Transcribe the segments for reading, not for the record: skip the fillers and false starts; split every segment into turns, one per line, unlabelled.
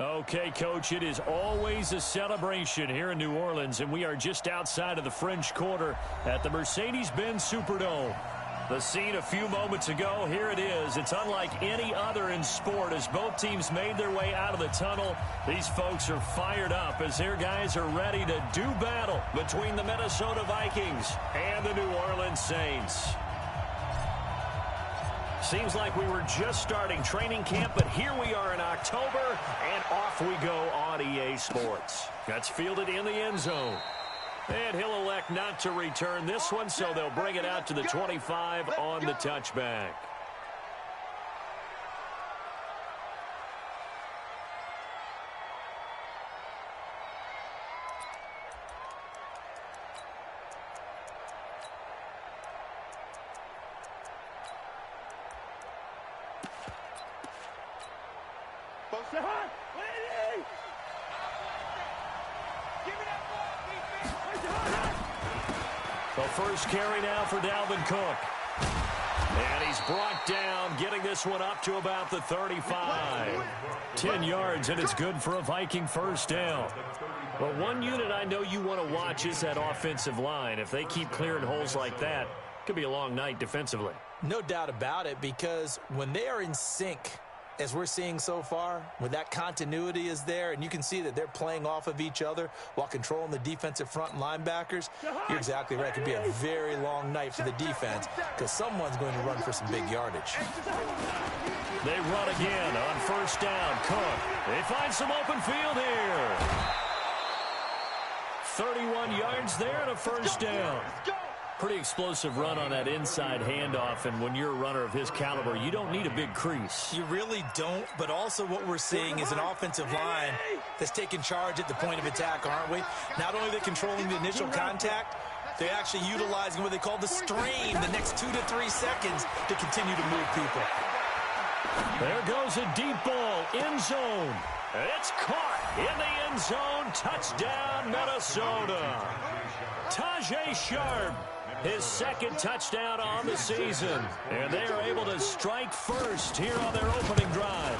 Okay, Coach, it is always a celebration here in New Orleans, and we are just outside of the French Quarter at the Mercedes-Benz Superdome. The scene a few moments ago, here it is. It's unlike any other in sport as both teams made their way out of the tunnel. These folks are fired up as their guys are ready to do battle between the Minnesota Vikings and the New Orleans Saints. Seems like we were just starting training camp, but here we are in October, and off we go on EA Sports. That's fielded in the end zone. And he'll elect not to return this one, so they'll bring it out to the 25 on the touchback. The first carry now for Dalvin Cook. And he's brought down, getting this one up to about the 35. 10 yards, and it's good for a Viking first down. Well, one unit I know you want to watch is that offensive line. If they keep clearing holes like that, it could be a long night defensively.
No doubt about it, because when they are in sync, as we're seeing so far, when that continuity is there, and you can see that they're playing off of each other while controlling the defensive front and linebackers, you're exactly right. It could be a very long night for the defense because someone's going to run for some big yardage.
They run again on first down. Cook. They find some open field here. 31 yards there and a first down. Pretty explosive run on that inside handoff, and when you're a runner of his caliber, you don't need a big crease.
You really don't, but also what we're seeing is an offensive line that's taking charge at the point of attack, aren't we? Not only are they controlling the initial contact, they're actually utilizing what they call the strain, the next 2 to 3 seconds, to continue to move people.
There goes a deep ball, end zone. It's caught in the end zone. Touchdown, Minnesota. Tajae Sharpe. His second touchdown on the season. And they are able to strike first here on their opening drive.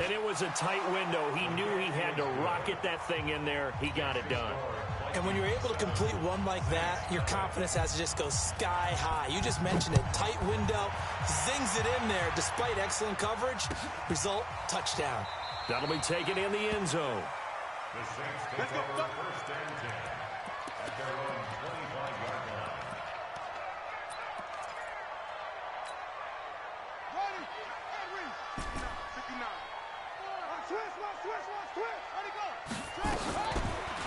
And it was a tight window. He knew he had to rocket that thing in there. He got it done.
And when you're able to complete one like that, your confidence has to just go sky high. You just mentioned it. Tight window, zings it in there despite excellent coverage. Result, touchdown.
That'll be taken in the end zone.
Let's go. First and 10 at their own 25-yard line.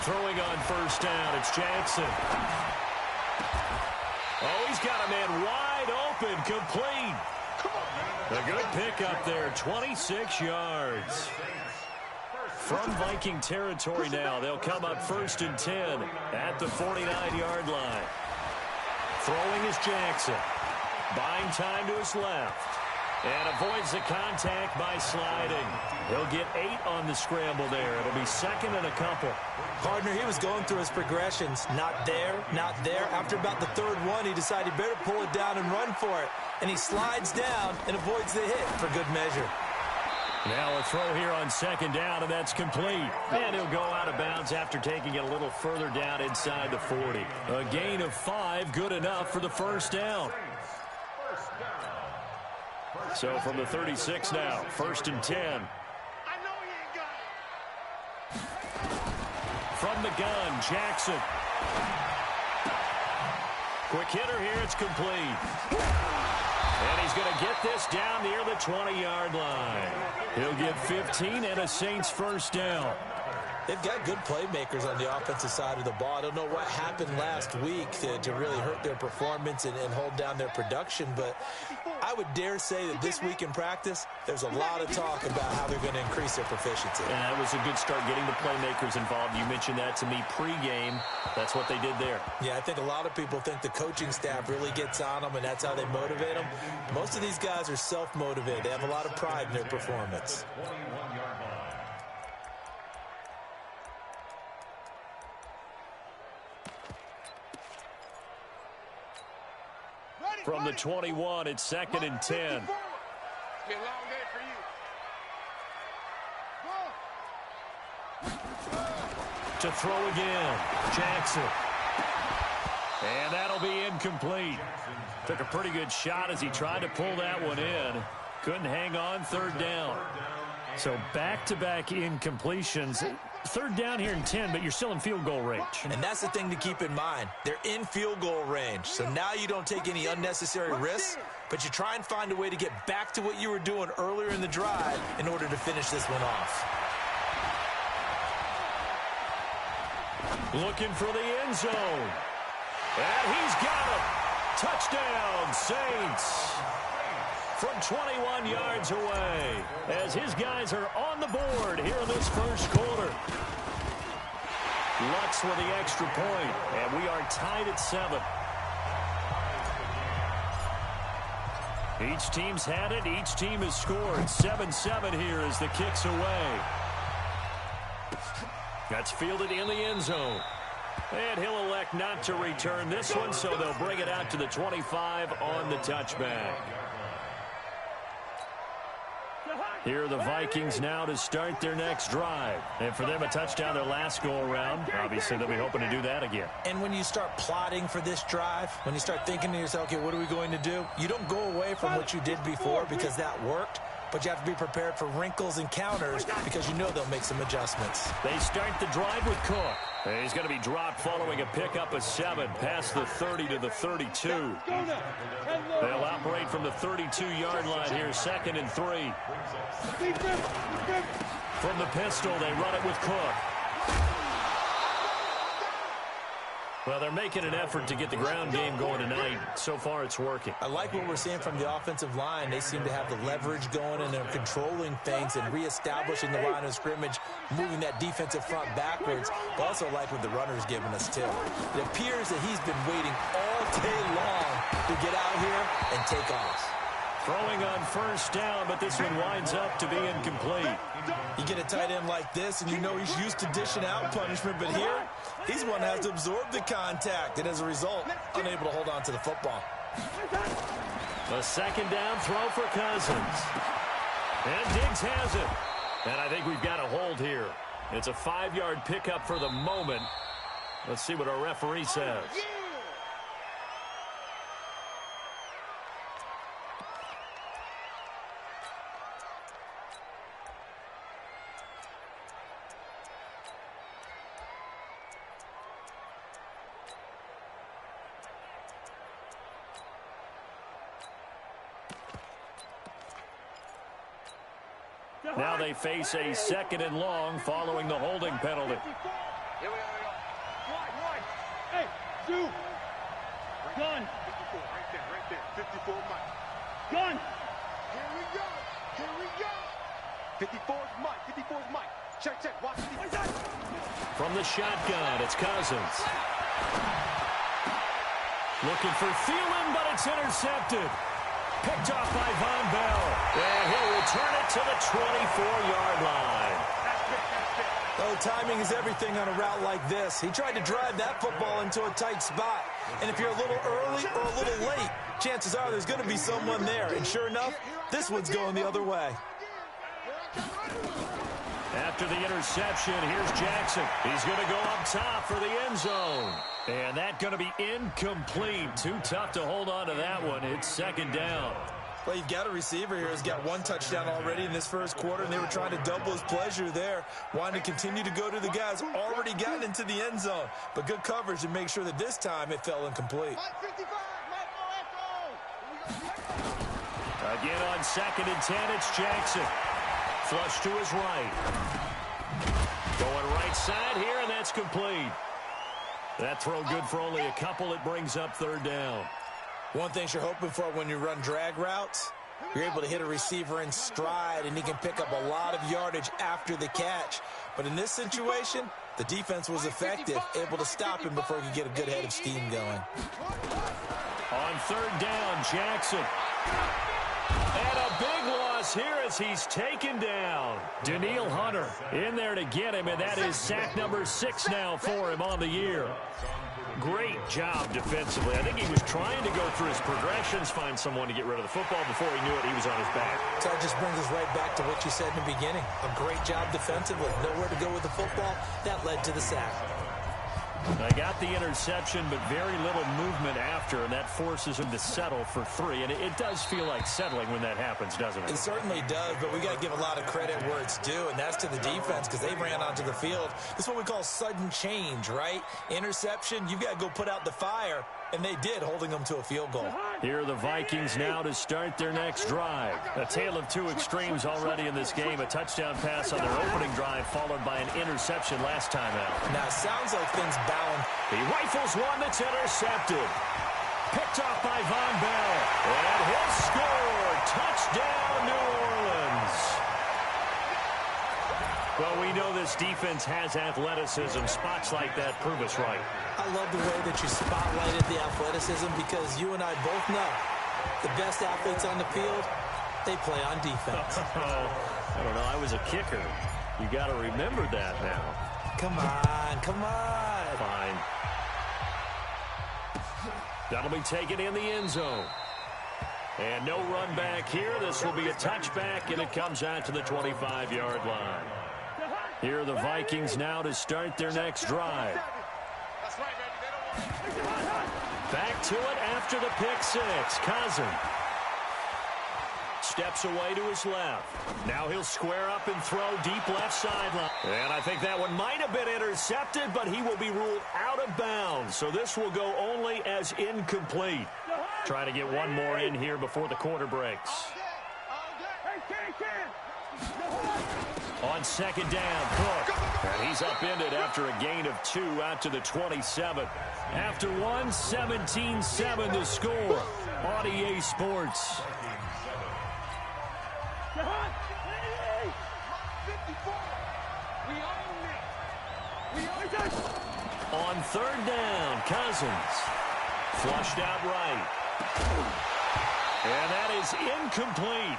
Throwing on first down, it's Jackson. Oh, he's got a man wide open, complete. A good pickup there, 26 yards. From Viking territory now, they'll come up first and 10 at the 49-yard line. Throwing is Jackson. Buying time to his left. And avoids the contact by sliding. He'll get 8 on the scramble there. It'll be second and a couple.
Partner, he was going through his progressions. Not there, not there. After about the third one, he decided he better pull it down and run for it. And he slides down and avoids the hit for good measure.
Now a throw here on second down, and that's complete. And he'll go out of bounds after taking it a little further down inside the 40. A gain of 5, good enough for the first down. So from the 36 now, first and 10. From the gun, Jackson. Quick hitter here, it's complete. And he's going to get this down near the 20-yard line. He'll get 15 and a Saints first down.
They've got good playmakers on the offensive side of the ball. I don't know what happened last week to really hurt their performance and hold down their production, but I would dare say that this week in practice, there's a lot of talk about how they're going to increase their proficiency.
And that was a good start getting the playmakers involved. You mentioned that to me pregame. That's what they did there.
Yeah, I think a lot of people think the coaching staff really gets on them, and that's how they motivate them. Most of these guys are self-motivated. They have a lot of pride in their performance.
From the 21, it's second and 10.
It's been a long day for you.
To throw again, Jackson. And that'll be incomplete. Took a pretty good shot as he tried to pull that one in. Couldn't hang on, third down. So back-to-back incompletions. Third down here in 10, but you're still in field goal range.
And that's the thing to keep in mind. They're in field goal range. So now you don't take any unnecessary risks, but you try and find a way to get back to what you were doing earlier in the drive in order to finish this one off.
Looking for the end zone. And he's got it. Touchdown, Saints. From 21 yards away, as his guys are on the board here in this first quarter. Lutz with the extra point, and we are tied at 7. Each team's had it. Each team has scored. 7-7 here as the kick's away. That's fielded in the end zone. And he'll elect not to return this one, so they'll bring it out to the 25 on the touchback. Here are the Vikings now to start their next drive. And for them, a touchdown their last go-around. Obviously, they'll be hoping to do that again.
And when you start plotting for this drive, when you start thinking to yourself, okay, what are we going to do? You don't go away from what you did before because that worked. But you have to be prepared for wrinkles and counters because you know they'll make some adjustments.
They start the drive with Cook. He's going to be dropped following a pickup of 7 past the 30 to the 32. They'll operate from the 32-yard line here, 2nd and 3. From the pistol, they run it with Cook. Well, they're making an effort to get the ground game going tonight. So far, it's working.
I like what we're seeing from the offensive line. They seem to have the leverage going, and they're controlling things and reestablishing the line of scrimmage, moving that defensive front backwards. I also like what the runner's giving us, too. It appears that he's been waiting all day long to get out here and take off.
Throwing on first down, but this one winds up to be incomplete.
You get a tight end like this, and you know he's used to dishing out punishment, but here, he's one that has to absorb the contact, and as a result, unable to hold on to the football.
A second down throw for Cousins. And Diggs has it. And I think we've got a hold here. It's a 5-yard pickup for the moment. Let's see what our referee says. Now they face a 2nd and long following the holding penalty.
Here we go. One. Hey, shoot. Gun. 54, right there. 54 Mike. Gun. Here we go. 54's Mike. Check. Watch this.
From the shotgun, it's Cousins. Looking for Thielen, but it's intercepted. Picked off by Von Bell. And he'll return it to the 24-yard line.
Oh, timing is everything on a route like this. He tried to drive that football into a tight spot. And if you're a little early or a little late, chances are there's going to be someone there. And sure enough, this one's going the other way.
After the interception, here's Jackson. He's going to go up top for the end zone. And that's going to be incomplete. Too tough to hold on to that one. It's 2nd down.
Well, you've got a receiver here who's got 1 touchdown already in this first quarter, and they were trying to double his pleasure there, wanting to continue to go to the guys already gotten into the end zone. But good coverage to make sure that this time it fell incomplete.
Again on 2nd and 10, it's Jackson. Flush to his right. Going right side here, and that's complete. That throw good for only a couple. It brings up 3rd down.
One thing you're hoping for when you run drag routes, you're able to hit a receiver in stride, and he can pick up a lot of yardage after the catch. But in this situation, the defense was effective, able to stop him before he could get a good head of steam going.
On 3rd down, Jackson. And a big loss here as he's taken down. Danielle Hunter in there to get him, and that is sack number 6 now for him on the year. Great job defensively. I think he was trying to go through his progressions, find someone to get rid of the football. Before he knew it, he was on his back.
So that just brings us right back to what you said in the beginning. A great job defensively. Nowhere to go with the football. That led to the sack.
They got the interception, but very little movement after, and that forces him to settle for 3. And it does feel like settling when that happens, doesn't it?
It certainly does, but we got to give a lot of credit where it's due, and that's to the defense because they ran onto the field. This is what we call sudden change, right? Interception, you've got to go put out the fire, and they did, holding them to a field goal.
Here are the Vikings now to start their next drive. A tale of two extremes already in this game. A touchdown pass on their opening drive, followed by an interception last time out.
Now, it sounds like things balance.
He rifles one that's intercepted. Picked off by Von Bell. And he'll score. Touchdown, New Orleans. Well, we know this defense has athleticism. Spots like that prove us right.
I love the way that you spotlighted the athleticism because you and I both know the best athletes on the field, they play on defense.
I don't know. I was a kicker. You got to remember that now.
Come on, come on.
Fine. That'll be taken in the end zone. And no run back here. This will be a touchback, and it comes out to the 25-yard line. Here are the Vikings now to start their next drive. Back to it after the pick six. Cousins steps away to his left. Now he'll square up and throw deep left sideline. And I think that one might have been intercepted, but he will be ruled out of bounds. So this will go only as incomplete. Trying to get one more in here before the quarter breaks. On second down, Cook. And he's upended after a gain of 2 out to the 27. After one, 17-7 to score on EA Sports. On third down, Cousins. Flushed out right. And that is incomplete.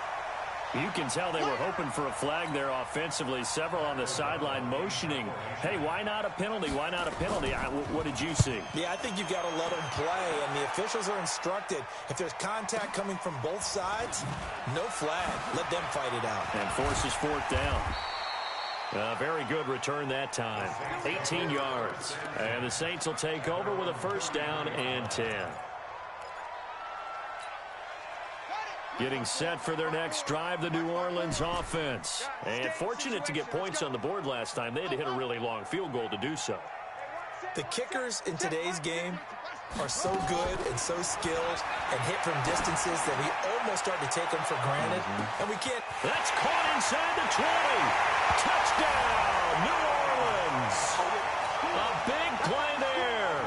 You can tell they were hoping for a flag there offensively. Several on the sideline motioning. Hey, why not a penalty? Why not a penalty? What did you see?
Yeah, I think you've got to let them play, and the officials are instructed. If there's contact coming from both sides, no flag. Let them fight it out.
And forces fourth down. Very good return that time. 18 yards. And the Saints will take over with a first down and 10. Getting set for their next drive, the New Orleans offense. And fortunate to get points on the board last time. They had to hit a really long field goal to do so.
The kickers in today's game are so good and so skilled and hit from distances that we almost start to take them for granted. And we can't.
That's caught inside the 20. Touchdown, New Orleans. A big play there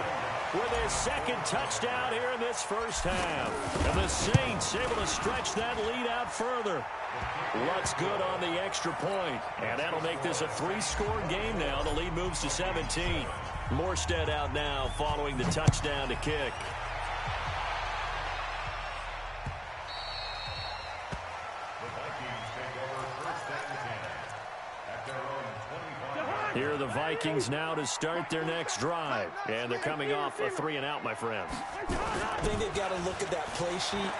with his second touchdown here in this first half. And the Saints able to stretch that lead out further. Lutz good on the extra point. And that'll make this a 3-score game now. The lead moves to 17. Morstead out now following the touchdown to kick. Here are the Vikings now to start their next drive. And they're coming off a 3-and-out, my friends.
I think they've got to look at that play sheet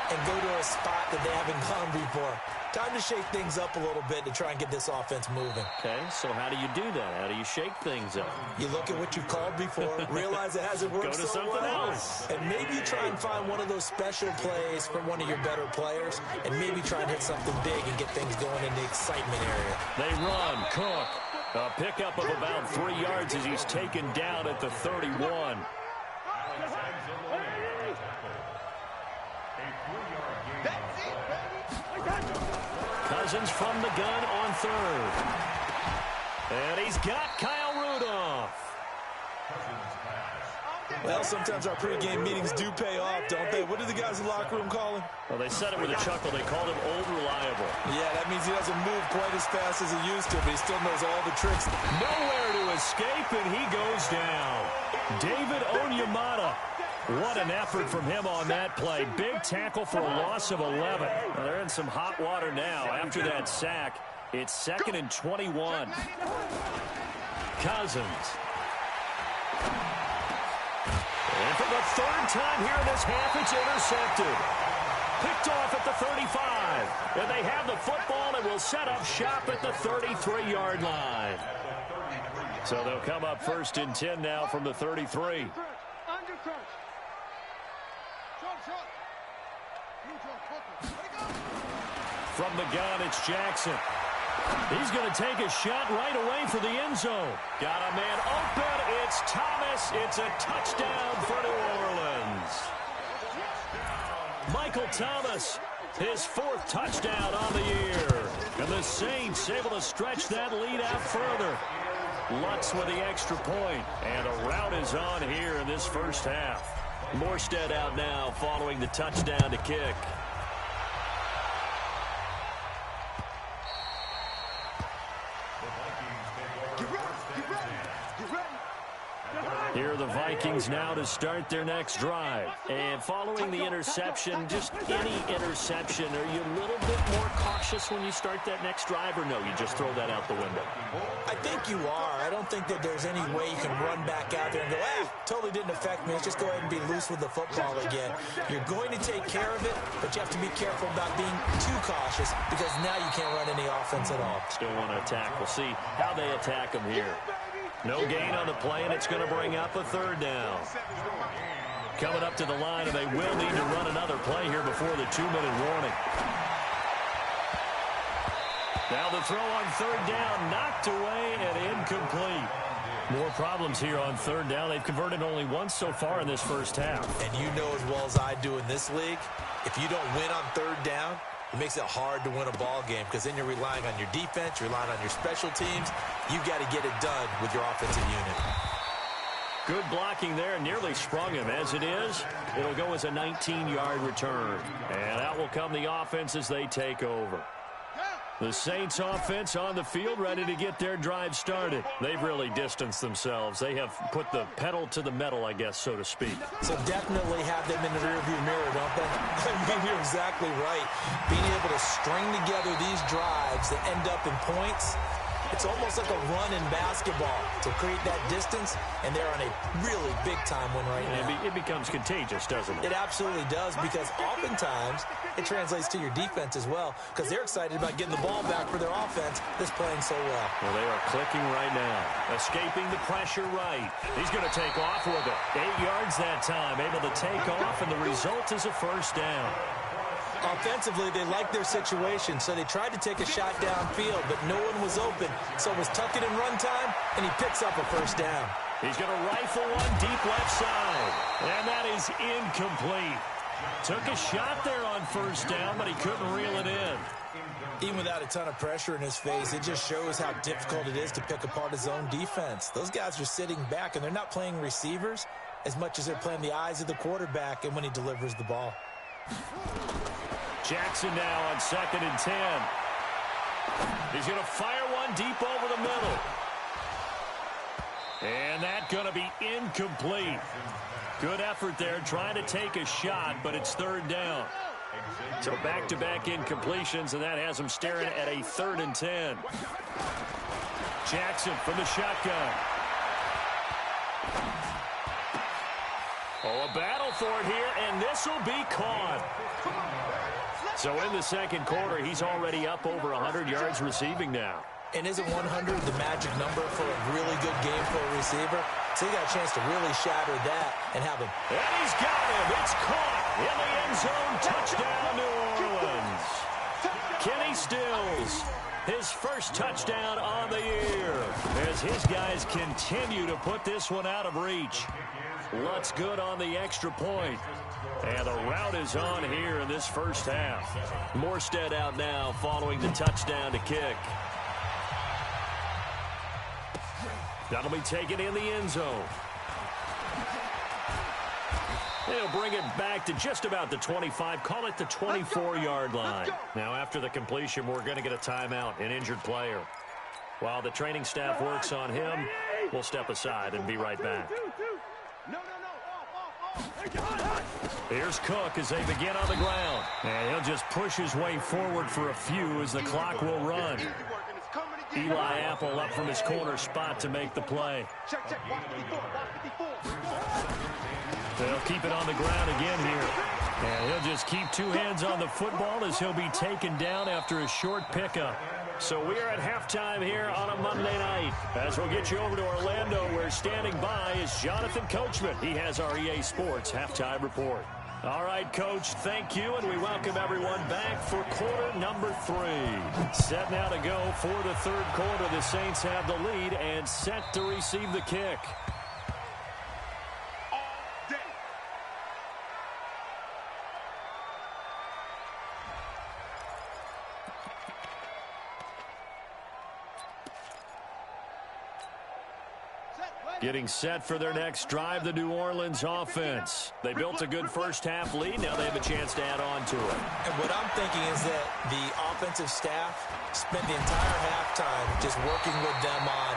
and go to a spot that they haven't gone before. Time to shake things up a little bit to try and get this offense moving.
Okay, so how do you do that? How do you shake things up?
You look at what you've called before, realize it hasn't worked
Go to
so
something
well,
else.
and maybe try and find one of those special plays from one of your better players, and maybe try and hit something big and get things going in the excitement area.
They run. Cook. A pickup of about 3 yards as he's taken down at the 31. Cousins from the gun on third. And he's got Kyle Rudolph.
Well, sometimes our pregame meetings do pay off, don't they? What do the guys in the locker room call him?
Well, they said it with a chuckle. They called him Old Reliable.
Yeah, that means he doesn't move quite as fast as he used to, but he still knows all the tricks.
Nowhere to escape, and he goes down. David Onyemata. What an effort from him on that play. Big tackle for a loss of 11. Well, they're in some hot water now after that sack. It's 2nd and 21. Cousins. And for the third time here in this half, it's intercepted. Picked off at the 35. And they have the football and will set up shop at the 33-yard line. So they'll come up 1st and 10 now from the 33. From the gun, it's Jackson. He's going to take a shot right away for the end zone. Got a man open. It's Thomas. It's a touchdown for New Orleans. Michael Thomas, his 4th touchdown on the year. And the Saints able to stretch that lead out further. Lutz with the extra point. And a rout is on here in this first half. Morstead out now following the touchdown to kick. Here are the Vikings now to start their next drive. And following the interception, just any interception, are you a little bit more cautious when you start that next drive, or no, you just throw that out the window?
I think you are. I don't think that there's any way you can run back out there and go, totally didn't affect me. Let's just go ahead and be loose with the football again. You're going to take care of it, but you have to be careful about being too cautious because now you can't run any offense at all.
Still want to attack. We'll see how they attack them here. No gain on the play, and it's going to bring up a 3rd down. Coming up to the line, and they will need to run another play here before the 2-minute warning. Now the throw on 3rd down, knocked away and incomplete. More problems here on 3rd down. They've converted only once so far in this first half.
And you know as well as I do in this league, if you don't win on 3rd down, it makes it hard to win a ball game because then you're relying on your defense, you're relying on your special teams. You've got to get it done with your offensive unit.
Good blocking there, nearly sprung him. As it is, it'll go as a 19-yard return. And out will come the offense as they take over. The Saints offense on the field, ready to get their drive started. They've really distanced themselves. They have put the pedal to the metal, I guess, so to speak.
So definitely have them in the rearview mirror, don't they? I mean, you're exactly right. Being able to string together these drives that end up in points, it's almost like a run in basketball to create that distance, and they're on a really big-time one right now.
It becomes contagious, doesn't it?
It absolutely does, because oftentimes it translates to your defense as well, because they're excited about getting the ball back for their offense that's playing so well.
Well, they are clicking right now, escaping the pressure right. He's going to take off with it. 8 yards that time, able to take off, and the result is a 1st down.
Offensively, they liked their situation, so they tried to take a shot downfield, but no one was open. So it was tuck it in run time, and he picks up a 1st down.
He's going to rifle one deep left side, and that is incomplete. Took a shot there on 1st down, but he couldn't reel it in.
Even without a ton of pressure in his face, it just shows how difficult it is to pick apart his own defense. Those guys are sitting back, and they're not playing receivers as much as they're playing the eyes of the quarterback and when he delivers the ball.
Jackson now on 2nd and 10. He's going to fire one deep over the middle. And that's going to be incomplete. Good effort there trying to take a shot, but it's 3rd down. So back-to-back incompletions, and that has him staring at a 3rd and 10. Jackson from the shotgun. Oh, a battle for it here, and this will be caught. So in the 2nd quarter, he's already up over 100 yards receiving now.
And isn't 100 the magic number for a really good game for a receiver? So he got a chance to really shatter that and have him.
And he's got him. It's caught in the end zone. Touchdown, New Orleans. Kenny Stills, his 1st touchdown on the year as his guys continue to put this one out of reach. Lutz good on the extra point. And the rout is on here in this first half. Morstead out now following the touchdown to kick. That'll be taken in the end zone. They'll bring it back to just about the 25, call it the 24-yard line. Now, after the completion, we're going to get a timeout, an injured player. While the training staff works on him, we'll step aside and be right back. Here's Cook as they begin on the ground. And he'll just push his way forward for a few as the clock will run. Eli Apple up from his corner spot to make the play. They'll keep it on the ground again here. And he'll just keep two hands on the football as he'll be taken down after a short pickup. So we're at halftime here on a Monday night. As we'll get you over to Orlando, where standing by is Jonathan Coachman. He has our EA Sports halftime report. All right, Coach, thank you, and we welcome everyone back for quarter number 3. Set now to go for the third quarter. The Saints have the lead and set to receive the kick. Getting set for their next drive, the New Orleans offense. They built a good first-half lead. Now they have a chance to add on to it.
And what I'm thinking is that the offensive staff spent the entire halftime just working with them on,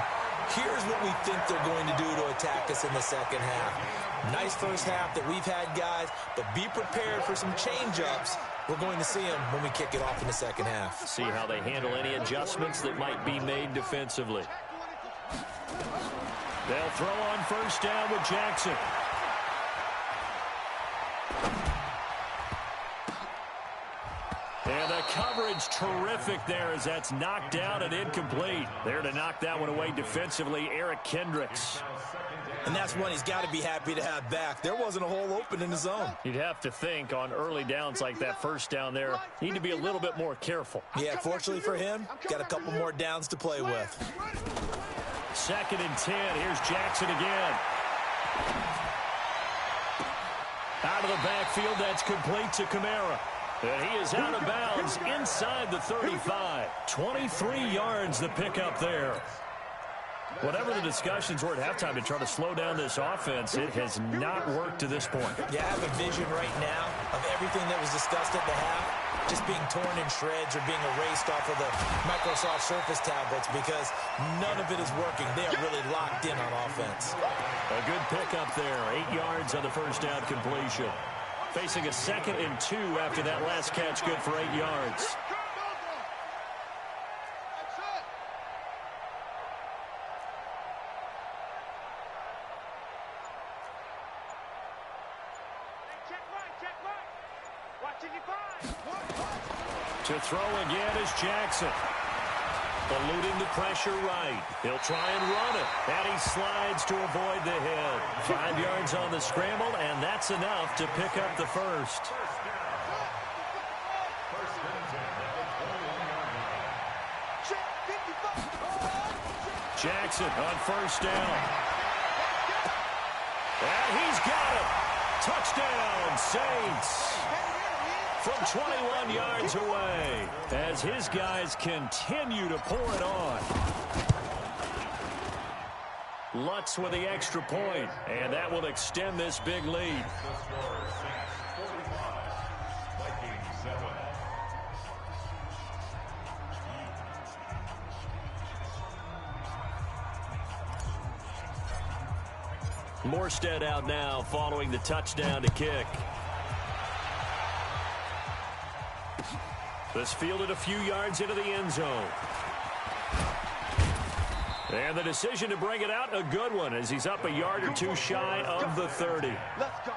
here's what we think they're going to do to attack us in the second half. Nice first half that we've had, guys, but be prepared for some change-ups. We're going to see them when we kick it off in the second half.
See how they handle any adjustments that might be made defensively. They'll throw on first down with Jackson. And the coverage terrific there as that's knocked down and incomplete. There to knock that one away defensively, Eric Kendricks.
And that's one he's got to be happy to have back. There wasn't a hole open in the zone.
You'd have to think on early downs like that first down there, need to be a little bit more careful.
Yeah, fortunately for him, got a couple more downs to play with.
2nd and 10. Here's Jackson again. Out of the backfield, that's complete to Kamara. And he is out of bounds inside the 35. 23 yards the pickup there. Whatever the discussions were at halftime to try to slow down this offense, it has not worked to this point.
Yeah, I have a vision right now of everything that was discussed at the half just being torn in shreds or being erased off of the Microsoft Surface tablets because none of it is working. They are really locked in on offense.
A good pickup there. 8 yards on the first down completion. Facing a 2nd and 2 after that last catch, good for 8 yards. To throw again is Jackson. Eluding the pressure right. He'll try and run it. And he slides to avoid the hit. 5 yards on the scramble, and that's enough to pick up the first. Jackson on first down. And he's got it. Touchdown, Saints. From 21 yards away as his guys continue to pour it on. Lutz with the extra point, and that will extend this big lead. Morstead out now following the touchdown to kick. This fielded a few yards into the end zone. And the decision to bring it out, a good one, as he's up a yard or two shy of the 30.
Let's go.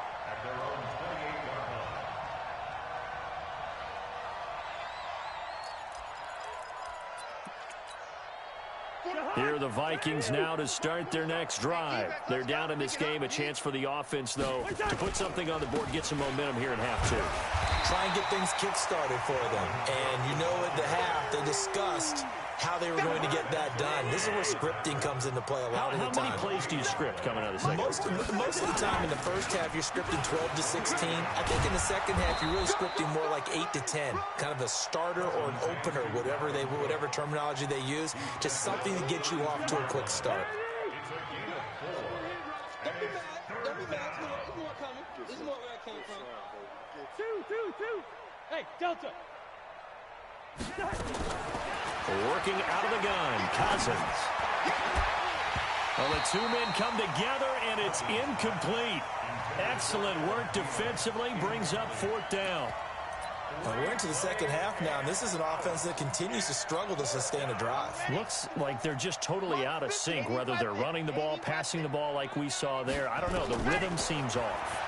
Here are the Vikings now to start their next drive. They're down in this game. A chance for the offense, though, to put something on the board, get some momentum here in half two.
Try and get things kick-started for them. And you know at the half, they discussed how they were going to get that done. This is where scripting comes into play a lot of the time.
How many plays do you script coming out of the second?
Most of the time in the first half, you're scripting 12 to 16. I think in the second half, you're really scripting more like 8 to 10. Kind of a starter or an opener, whatever terminology they use. Just something to get you off to a quick start.
Don't be mad. Don't be mad. It's more coming. This is more where I came from. Two. Hey, Delta.
Working out of the gun, Cousins. Well, the two men come together, and it's incomplete. Excellent work defensively, brings up 4th down.
Well, we're into the second half now, and this is an offense that continues to struggle to sustain a drive.
Looks like they're just totally out of sync, whether they're running the ball, passing the ball like we saw there. I don't know. The rhythm seems off.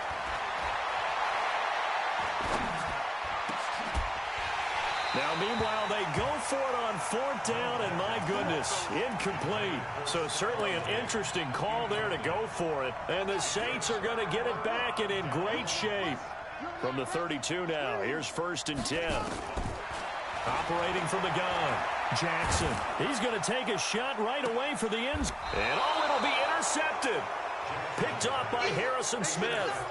Now, meanwhile, they go for it on 4th down, and my goodness, incomplete. So certainly an interesting call there to go for it. And the Saints are going to get it back and in great shape. From the 32 now, here's 1st and 10. Operating from the gun, Jackson. He's going to take a shot right away for the end zone. And it'll be intercepted. Picked off by Harrison Smith.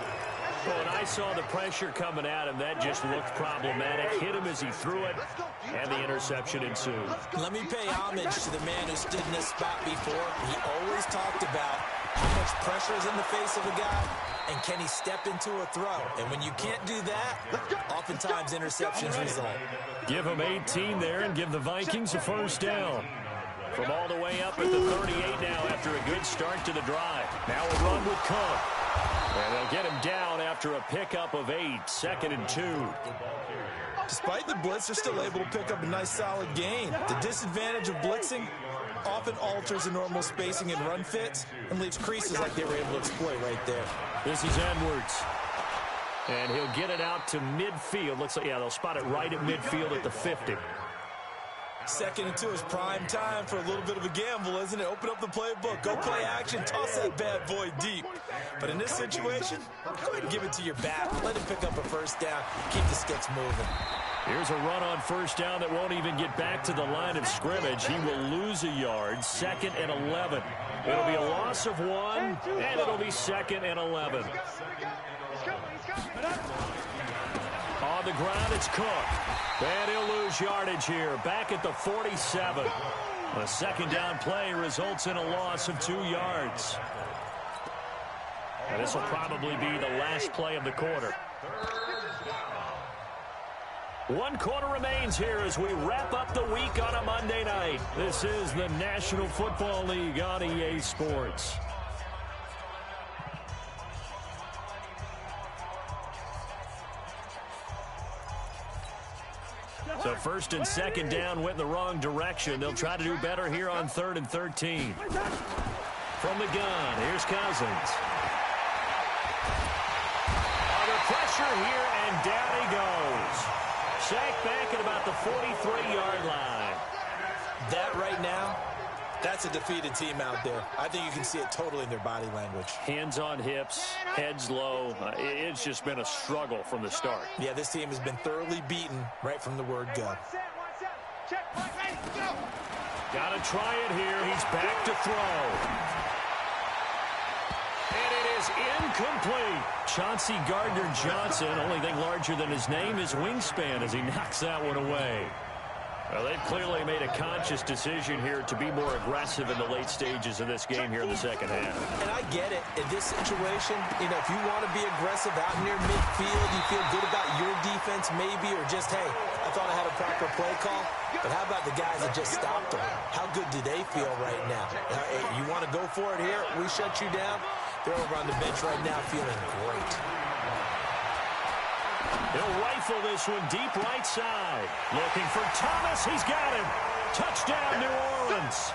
Well, when I saw the pressure coming at him, that just looked problematic. Hit him as he threw it, and the interception ensued.
Let me pay homage to the man who stood in this spot before. He always talked about how much pressure is in the face of a guy, and can he step into a throw? And when you can't do that, oftentimes interceptions result.
Give him 18 there and give the Vikings a 1st down. From all the way up at the 38 now after a good start to the drive. Now a run with Cook. And they'll get him down after a pickup of 8, 2nd and 2.
Despite the blitz, they're still able to pick up a nice solid gain. The disadvantage of blitzing often alters the normal spacing and run fits and leaves creases like they were able to exploit right there.
This is Edwards. And he'll get it out to midfield. Looks like, yeah, they'll spot it right at midfield at the 50.
2nd and 2 is prime time for a little bit of a gamble, isn't it? Open up the playbook, go play action, toss that bad boy deep. But in this situation, go ahead and give it to your back. Let him pick up a 1st down, keep the sticks moving.
Here's a run on 1st down that won't even get back to the line of scrimmage. He will lose a yard, 2nd and 11. It'll be a loss of 1, and it'll be 2nd and 11. On the ground, it's Cook. And he'll lose yardage here, back at the 47. A 2nd down play results in a loss of 2 yards. And this will probably be the last play of the quarter. 1 quarter remains here as we wrap up the week on a Monday night. This is the National Football League on EA Sports. So 1st and 2nd down went in the wrong direction. They'll try to do better here on 3rd and 13. From the gun, here's Cousins. Under pressure here, and down he goes. Sacked back at about the 43-yard line.
That right now, that's a defeated team out there. I think you can see it totally in their body language.
Hands on hips, heads low. It's just been a struggle from the start.
Yeah, this team has been thoroughly beaten right from the word go.
Got to try it here. He's back to throw. And it is incomplete. Chauncey Gardner-Johnson, only thing larger than his name is wingspan as he knocks that one away. Well, they've clearly made a conscious decision here to be more aggressive in the late stages of this game here in the 2nd half.
And I get it. In this situation, you know, if you want to be aggressive out near midfield, you feel good about your defense maybe, or just, hey, I thought I had a proper play call. But how about the guys that just stopped them? How good do they feel right now? Hey, you want to go for it here? We shut you down? They're over on the bench right now feeling great.
He'll rifle this one deep right side. Looking for Thomas. He's got him. Touchdown, New Orleans.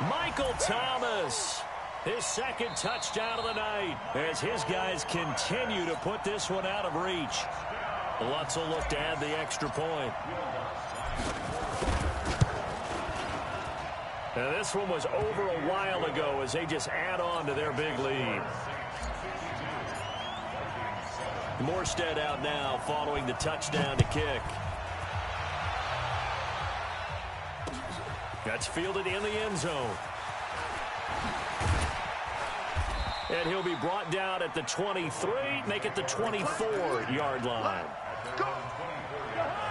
Michael Thomas. His 2nd touchdown of the night as his guys continue to put this one out of reach. Lutz will look to add the extra point. Now, this one was over a while ago as they just add on to their big lead. Morstead out now following the touchdown to kick. That's fielded in the end zone. And he'll be brought down at the 23, make it the 24-yard line.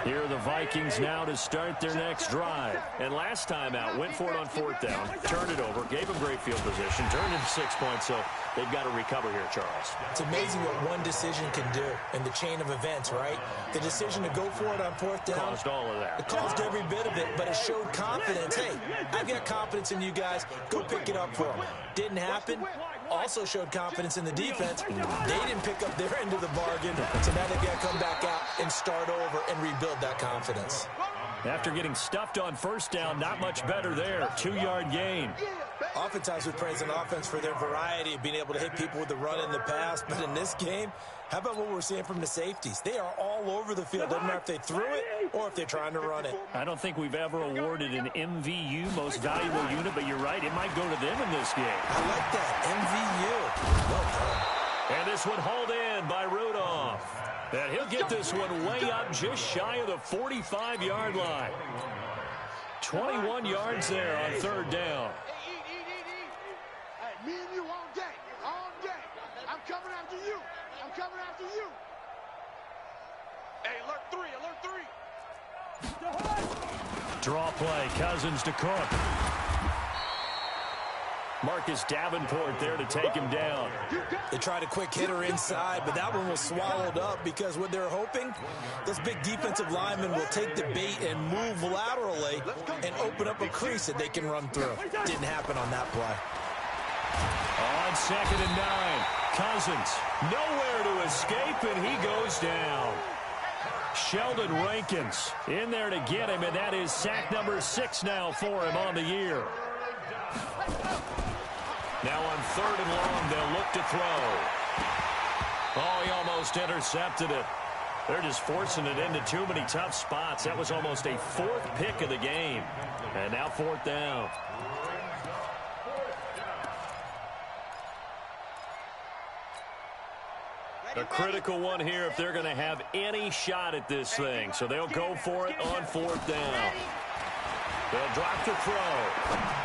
Here are the Vikings now to start their next drive. And last time out, went for it on 4th down, turned it over, gave them great field position, turned into 6 points, so they've got to recover here, Charles.
It's amazing what one decision can do in the chain of events, right? The decision to go for it on 4th down.
Caused all of that.
It caused every bit of it, but it showed confidence. Hey, I've got confidence in you guys. Go pick it up for them. Didn't happen. Also showed confidence in the defense. They didn't pick up their end of the bargain, so now they've got to come back out and start over and rebuild that confidence.
After getting stuffed on first down, not much better there. 2-yard gain.
Oftentimes we praise an offense for their variety of being able to hit people with the run and the pass. But in this game, how about what we're seeing from the safeties? They are all over the field. Doesn't matter if they threw it or if they're trying to run it.
I don't think we've ever awarded an MVU, most valuable unit, but you're right. It might go to them in this game.
I like that. MVU. Well done.
And this one hauled in by Rudolph. And he'll get this one way up just shy of the 45-yard line. 21 yards there on third down.
Hey, me and you all day. All day. I'm coming after you. I'm coming after you. Hey, alert 3.
Draw play. Cousins to Cook. Marcus Davenport there to take him down.
They tried a quick hitter inside, but that one was swallowed up because what they're hoping, this big defensive lineman will take the bait and move laterally and open up a crease that they can run through. Didn't happen on that play.
On 2nd and 9, Cousins nowhere to escape, and he goes down. Sheldon Rankins in there to get him, and that is sack number 6 now for him on the year. Now on 3rd and long, they'll look to throw. Oh, he almost intercepted it. They're just forcing it into too many tough spots. That was almost a 4th pick of the game. And now 4th down. A critical one here if they're going to have any shot at this thing. So they'll go for it on 4th down. They'll drop the throw.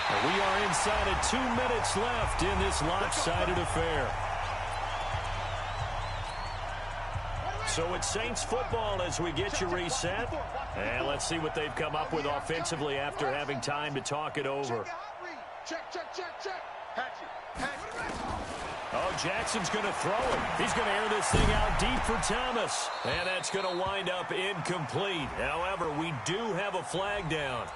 We are inside of 2 minutes left in this lopsided affair. So it's Saints football as we get you reset. And let's see what they've come up with offensively after having time to talk it over.
Check.
Oh, Jackson's going to throw it. He's going to air this thing out deep for Thomas. And that's going to wind up incomplete. However, we do have a flag down.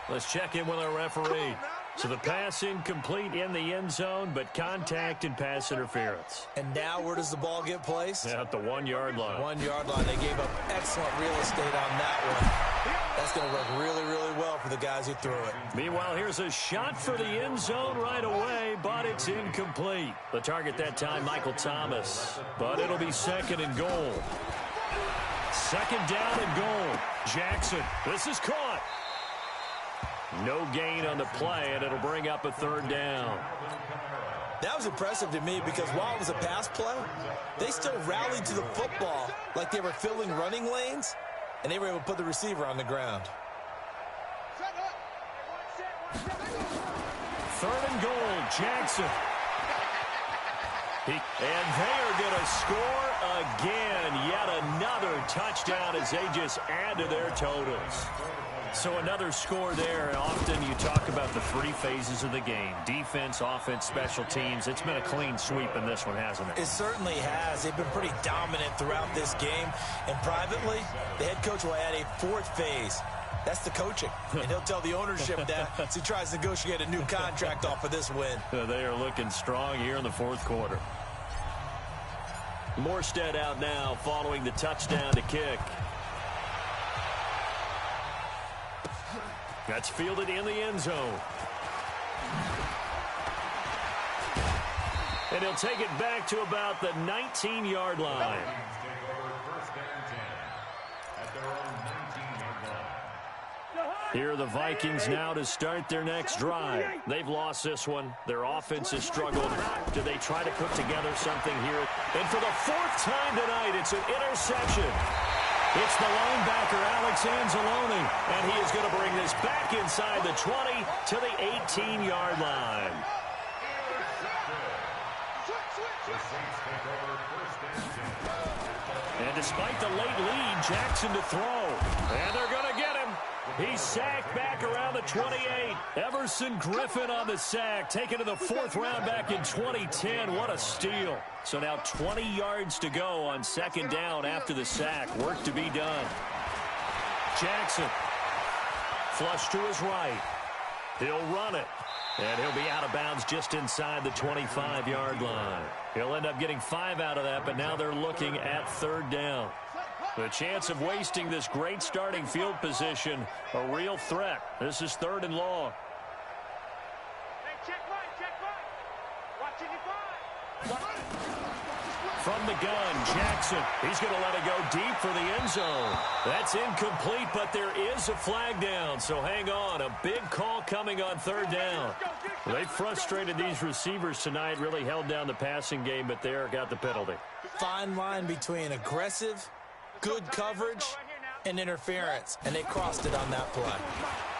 Let's check in with our referee. So the pass incomplete in the end zone, but contact and pass interference.
And now where does the ball get placed?
At the 1-yard line.
1-yard line. They gave up excellent real estate on that one. That's going to work really, really well for the guys who threw it.
Meanwhile, here's a shot for the end zone right away, but it's incomplete. The target that time, Michael Thomas. But it'll be 2nd and goal. 2nd down and goal. Jackson. This is caught. No gain on the play, and it'll bring up a 3rd down.
That was impressive to me because while it was a pass play, they still rallied to the football like they were filling running lanes, and they were able to put the receiver on the ground.
3rd and goal, Jackson. And they are going to score again. Yet another touchdown as they just add to their totals. So another score there, and often you talk about the 3 phases of the game. Defense, offense, special teams. It's been a clean sweep in this one, hasn't it?
It certainly has. They've been pretty dominant throughout this game. And privately, the head coach will add a 4th phase. That's the coaching. And he'll tell the ownership that as he tries to negotiate a new contract off of this win.
They are looking strong here in the 4th quarter. Morstead out now following the touchdown to kick. That's fielded in the end zone. And he'll take it back to about the 19-yard line. Here are the Vikings now to start their next drive. They've lost this one. Their offense has struggled. Do they try to put together something here? And for the 4th time tonight, it's an interception. It's the linebacker, Alex Anzalone, and he is going to bring this back inside the 20 to the 18-yard line. And despite the late lead, Jackson to throw. And they're going to get him. He's sacked back around the 28. Everson Griffin on the sack, taken to the 4th round back in 2010. What a steal. So now 20 yards to go on 2nd down after the sack. Work to be done. Jackson. Flush to his right. He'll run it. And he'll be out of bounds just inside the 25-yard line. He'll end up getting 5 out of that, but now they're looking at 3rd down. The chance of wasting this great starting field position, a real threat. This is 3rd and long.
Hey, check right. Watching your five.
From the gun, Jackson. He's going to let it go deep for the end zone. That's incomplete, but there is a flag down, so hang on. A big call coming on 3rd down. They frustrated these receivers tonight, really held down the passing game, but there got the penalty.
Fine line between aggressive, good coverage, and interference, and they crossed it on that play.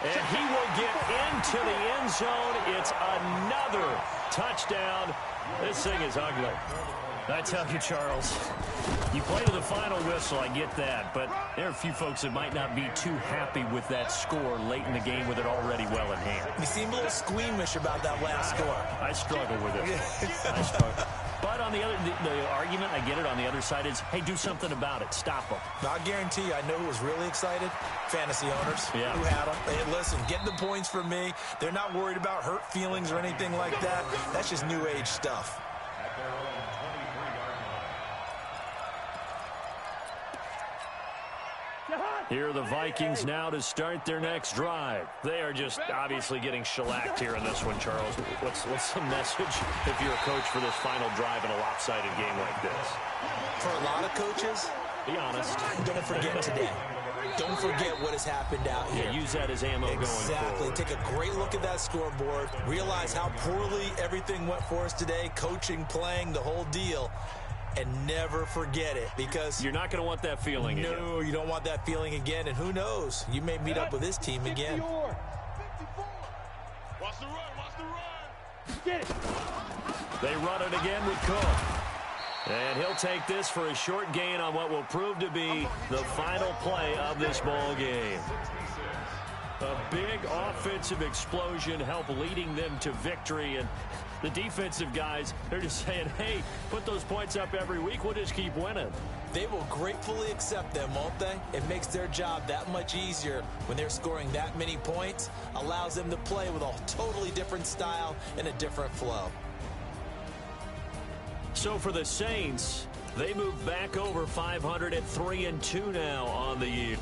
And he will get into the end zone. It's another touchdown. This thing is ugly. I tell you, Charles, you play to the final whistle, I get that, but there are a few folks that might not be too happy with that score late in the game with it already well in hand.
You seem a little squeamish about that last score.
I struggle with it. I struggle. But on the other, the argument, I get it, on the other side is, hey, do something about it. Stop them.
I guarantee you, I know who was really excited. Fantasy owners who had them. Hey, listen, get the points from me. They're not worried about hurt feelings or anything like that. That's just new age stuff.
Here are the Vikings now to start their next drive. They are just obviously getting shellacked here in this one, Charles. What's the message if you're a coach for this final drive in a lopsided game like this?
For a lot of coaches,
be honest.
Don't forget today. Don't forget what has happened out here.
Yeah, use that as ammo going forward.
Exactly. Take a great look at that scoreboard. Realize how poorly everything went for us today. Coaching, playing, the whole deal. And never forget it, because
you're not going to want that feeling again.
No, you don't want that feeling again. And who knows? You may meet up with this team again.
54. Watch the run. Get it.
They run it again with Cook. And he'll take this for a short gain on what will prove to be the final play of this ball game. A big offensive explosion helped leading them to victory. And the defensive guys, they're just saying, hey, put those points up every week. We'll just keep winning.
They will gratefully accept them, won't they? It makes their job that much easier when they're scoring that many points. Allows them to play with a totally different style and a different flow.
So for the Saints, they move back over 500 at 3-2 now on the year.